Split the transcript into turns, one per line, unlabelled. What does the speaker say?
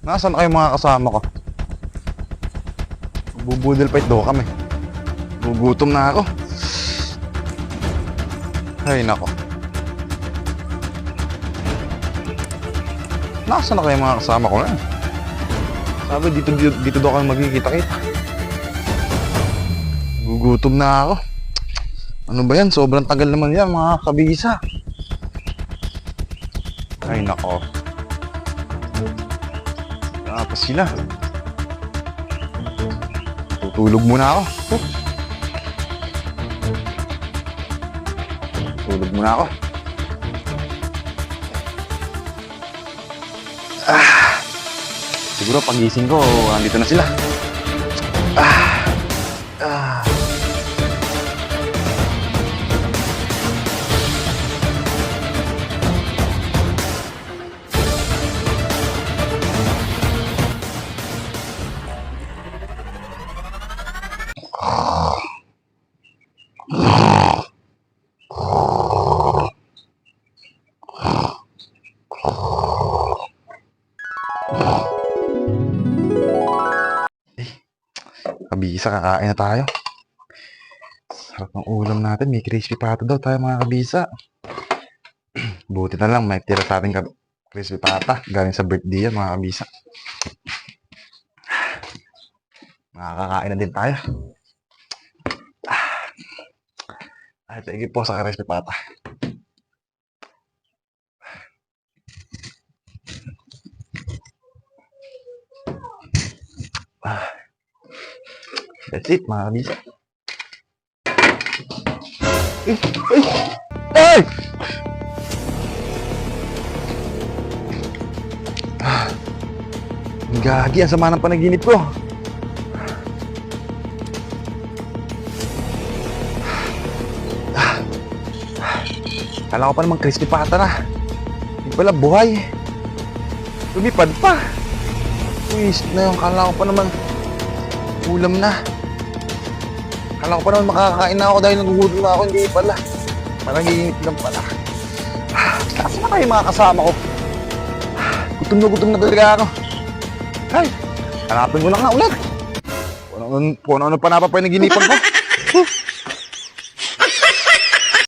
Nasaan na kayo mga kasama ko? Bubudol fight daw kami. Gugutom na ako. Ay nako. Nasaan na kayo mga kasama ko na? Sabi dito daw kayo magkikita-kita. Gugutom na ako. Ano ba yan? Sobrang tagal naman yan mga kabisa. Ay nako. Tapos sila. Tutulog muna ako. Tutulog muna ako. Siguro pagising ko, andito na sila. Kabisa, kakain na tayo. Sarap ng ulam natin. May crispy pata daw tayo mga kabisa. Buti na lang, may tira sa ating crispy pata. Galing sa birthday yan mga kabisa. Makakakain na din tayo. Ay, thank you po sa crispy pata. That's it, mga kabisa. Ay! Gagi, ang sama ng panaginip ko. Kala ko pa naman crispy pata na. Hindi pala buhay. Lumipad pa. Twist na yung kala ko pa naman ulam na. Kala ko pa naman makakakain na ako dahil nagugutom na ako. Hindi pala. Panaginip lang pala. Saan na kayo mga kasama ko? Gutom na talaga ako. Ay, hanapin ko na nga ulit. Kung ano pa napapay na ginipan ko.